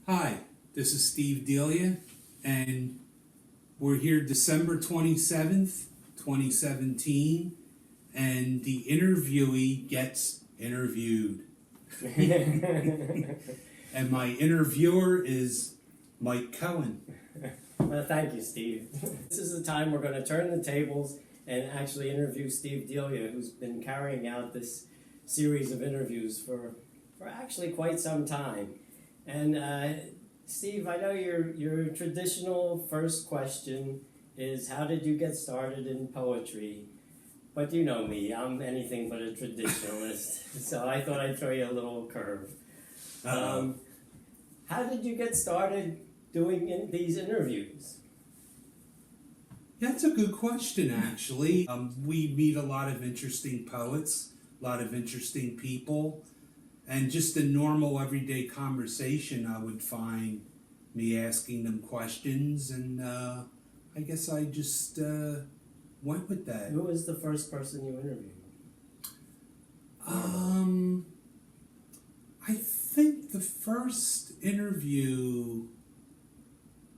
Hi, this is Steve Delia, and we're here December 27th, 2017, and the interviewee gets interviewed. And my interviewer is Mike Cohen. Well, thank you, Steve. This is the time we're going to turn the tables and actually interview Steve Delia, who's been carrying out this series of interviews for actually quite some time. And Steve, I know your traditional first question is, how did you get started in poetry? But you know me, I'm anything but a traditionalist, so I thought I'd throw you a little curve. How did you get started doing these interviews? That's a good question, actually. We meet a lot of interesting poets, a lot of interesting people, and just in normal everyday conversation, I would find me asking them questions, and I guess I just went with that. Who was the first person you interviewed? I think the first interview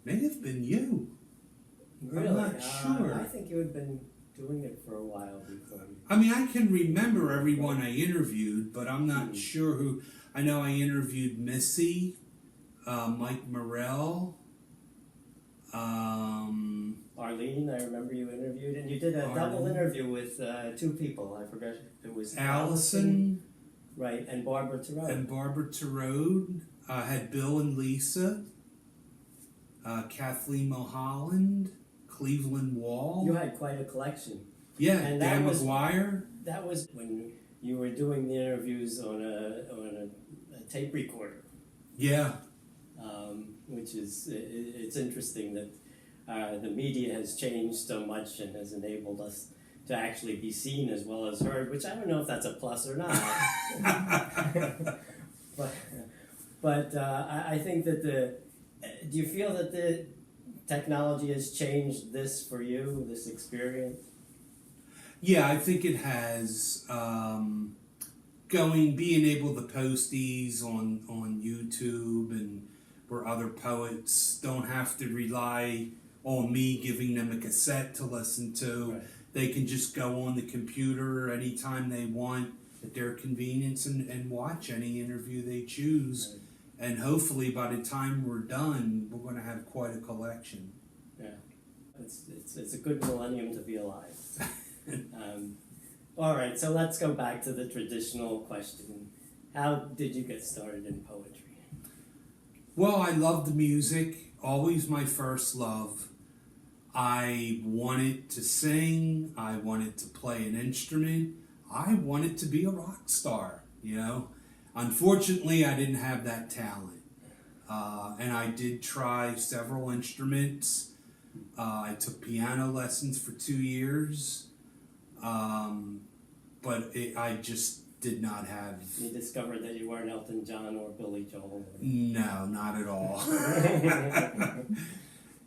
may have been you. Really? I'm not sure. I think you had been doing it for a while before. I mean, I can remember everyone I interviewed, but I'm not sure who. I know I interviewed Missy, Mike Morrell, Arlene, I remember you interviewed, and you did a double interview with two people. I forgot, it was Allison, right, and Barbara Terode. Had Bill and Lisa, Kathleen Mulholland, Cleveland Wall. You had quite a collection. Yeah, and Dan McGuire. That was when you were doing the interviews on a tape recorder. Yeah. Which is, it's interesting that the media has changed so much and has enabled us to actually be seen as well as heard, which I don't know if that's a plus or not. but I think that do you feel that the technology has changed this for you, this experience? Yeah, I think it has. Being able to post these on YouTube, and where other poets don't have to rely on me giving them a cassette to listen to. Right. They can just go on the computer anytime they want at their convenience and watch any interview they choose. Right. And hopefully by the time we're done, we're going to have quite a collection. Yeah, it's a good millennium to be alive. All right, so let's go back to the traditional question. How did you get started in poetry? Well, I loved the music, always my first love. I wanted to sing, I wanted to play an instrument, I wanted to be a rock star, you know. Unfortunately, I didn't have that talent. And I did try several instruments. I took piano lessons for 2 years. But I just did not have... You discovered that you weren't Elton John or Billy Joel? No, not at all.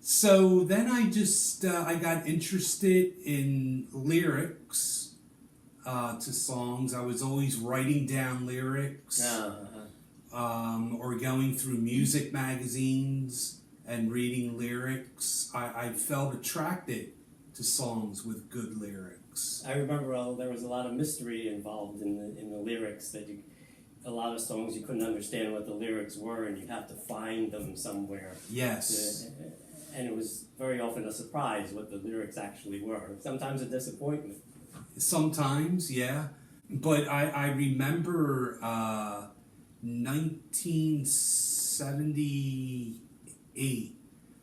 So then I just, I got interested in lyrics to songs. I was always writing down lyrics or going through music magazines and reading lyrics. I felt attracted to songs with good lyrics. I remember there was a lot of mystery involved in the lyrics, that a lot of songs you couldn't understand what the lyrics were, and you'd have to find them somewhere. Yes. And it was very often a surprise what the lyrics actually were. Sometimes a disappointment. Sometimes, yeah. But I remember 1978,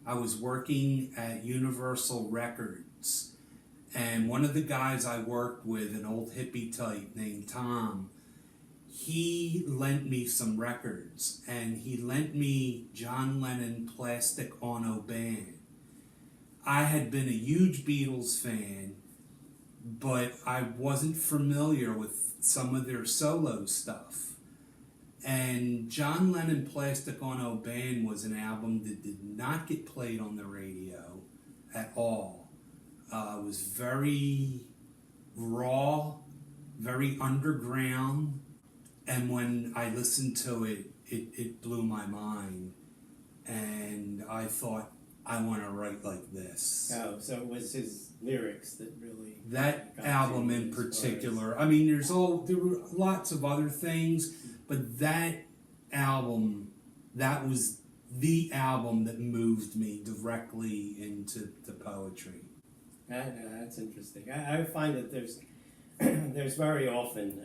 I was working at Universal Records, and one of the guys I worked with, an old hippie type named Tom, he lent me some records, and he lent me John Lennon Plastic Ono Band. I had been a huge Beatles fan, but I wasn't familiar with some of their solo stuff. And John Lennon Plastic Ono Band was an album that did not get played on the radio at all. It was very raw, very underground, and when I listened to it, it blew my mind. and I thought, I want to write like this. Oh, so it was his lyrics that really That got album you in as far as- particular. I mean, there were lots of other things, but that album, that was the album that moved me directly into the poetry. That's interesting. I find that there's very often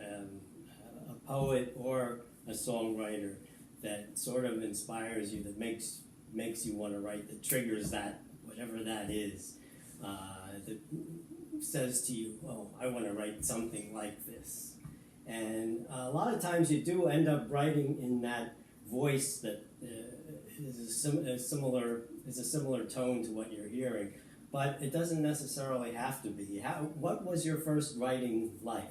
a poet or a songwriter that sort of inspires you, that makes you want to write, that triggers that, whatever that is, that says to you, oh, I want to write something like this. And a lot of times you do end up writing in that voice that is a similar tone to what you're hearing, but it doesn't necessarily have to be. What was your first writing like?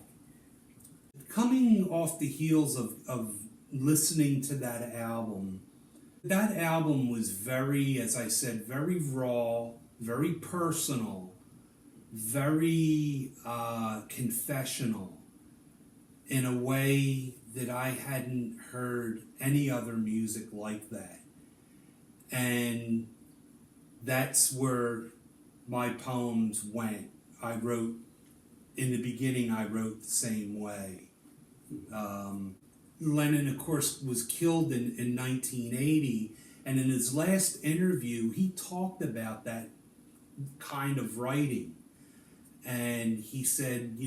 Coming off the heels of listening to that album was very, as I said, very raw, very personal, very confessional, in a way that I hadn't heard any other music like that. And that's where my poems went. In the beginning, I wrote the same way. Lennon, of course, was killed in 1980, and in his last interview, he talked about that kind of writing. And he said,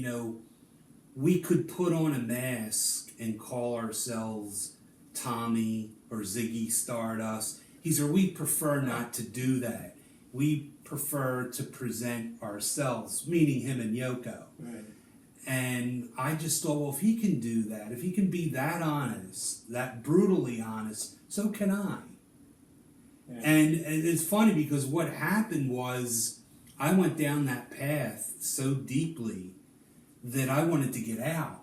we could put on a mask and call ourselves Tommy or Ziggy Stardust. He said, we prefer not to do that. We prefer to present ourselves, meaning him and Yoko. Right. And I just thought, well, if he can do that, if he can be that honest, that brutally honest, so can I. Yeah. And it's funny because what happened was I went down that path so deeply that I wanted to get out.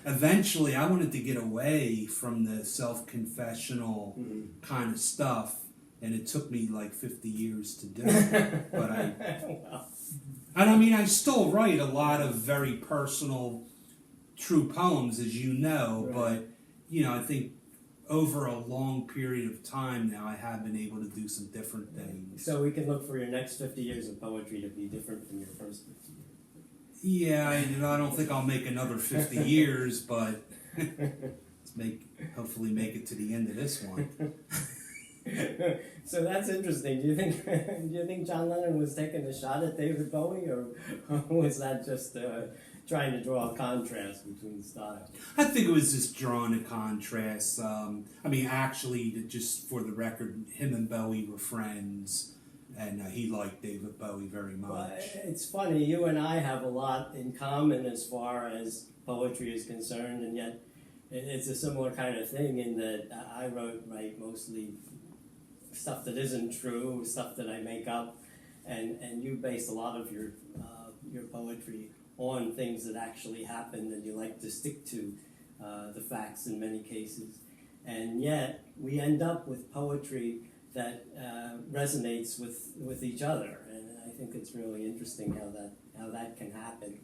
Eventually, I wanted to get away from the self-confessional kind of stuff, and it took me like 50 years to do it. But I still write a lot of very personal, true poems, as you know, right. But, I think over a long period of time now, I have been able to do some different things. So we can look for your next 50 years of poetry to be different from your first 50 years. Yeah, I don't think I'll make another 50 years, but hopefully make it to the end of this one. So that's interesting. Do you think John Lennon was taking a shot at David Bowie, or was that just trying to draw a contrast between styles? I think it was just drawing a contrast. Actually, just for the record, him and Bowie were friends. And he liked David Bowie very much. Well, it's funny, you and I have a lot in common as far as poetry is concerned, and yet it's a similar kind of thing in that I write mostly stuff that isn't true, stuff that I make up, and you base a lot of your poetry on things that actually happened, and you like to stick to the facts in many cases. And yet we end up with poetry that resonates with each other, and I think it's really interesting how that can happen.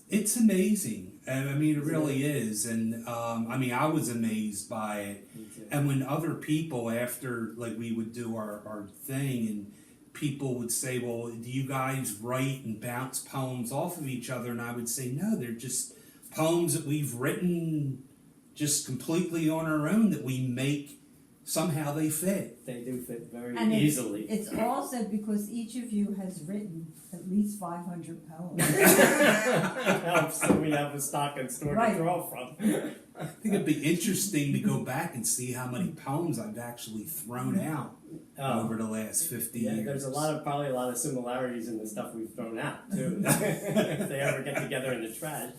It's amazing. It really is, and I was amazed by it. And when other people, after we would do our thing, and people would say, "Well, do you guys write and bounce poems off of each other?" And I would say, "No, they're just poems that we've written just completely on our own that we make." Somehow they fit. They do fit very easily. easily. It's also because each of you has written at least 500 poems. It helps that we have a stock and store Right. to draw from. I think it'd be interesting to go back and see how many poems I've actually thrown out over the last 50 years. There's probably a lot of similarities in the stuff we've thrown out, too. If they ever get together in the trash.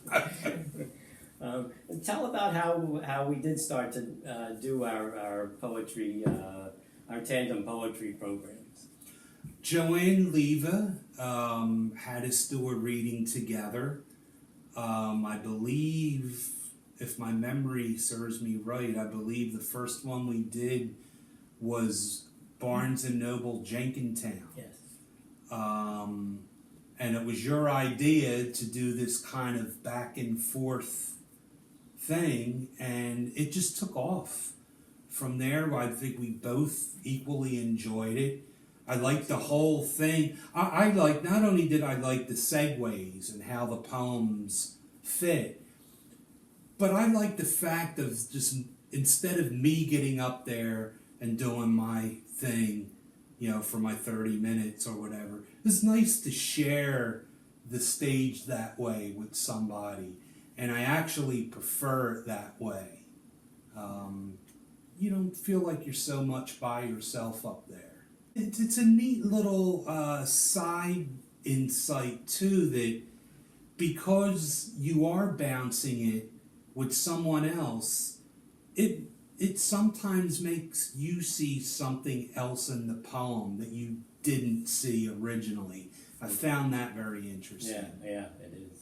Tell about how we did start to do our poetry, our tandem poetry programs. Joanne Leva had us do a reading together. I believe, if my memory serves me right, I believe the first one we did was Barnes and Noble Jenkintown. Yes. And it was your idea to do this kind of back and forth thing, and it just took off from there. I think we both equally enjoyed it. I liked the whole thing. I like, not only did I like the segues and how the poems fit, but I like the fact of just, instead of me getting up there and doing my thing, you know, for my 30 minutes or whatever, it's nice to share the stage that way with somebody. And I actually prefer it that way. You don't feel like you're so much by yourself up there. It's a neat little side insight too, that because you are bouncing it with someone else, it sometimes makes you see something else in the poem that you didn't see originally. I found that very interesting. Yeah, it is.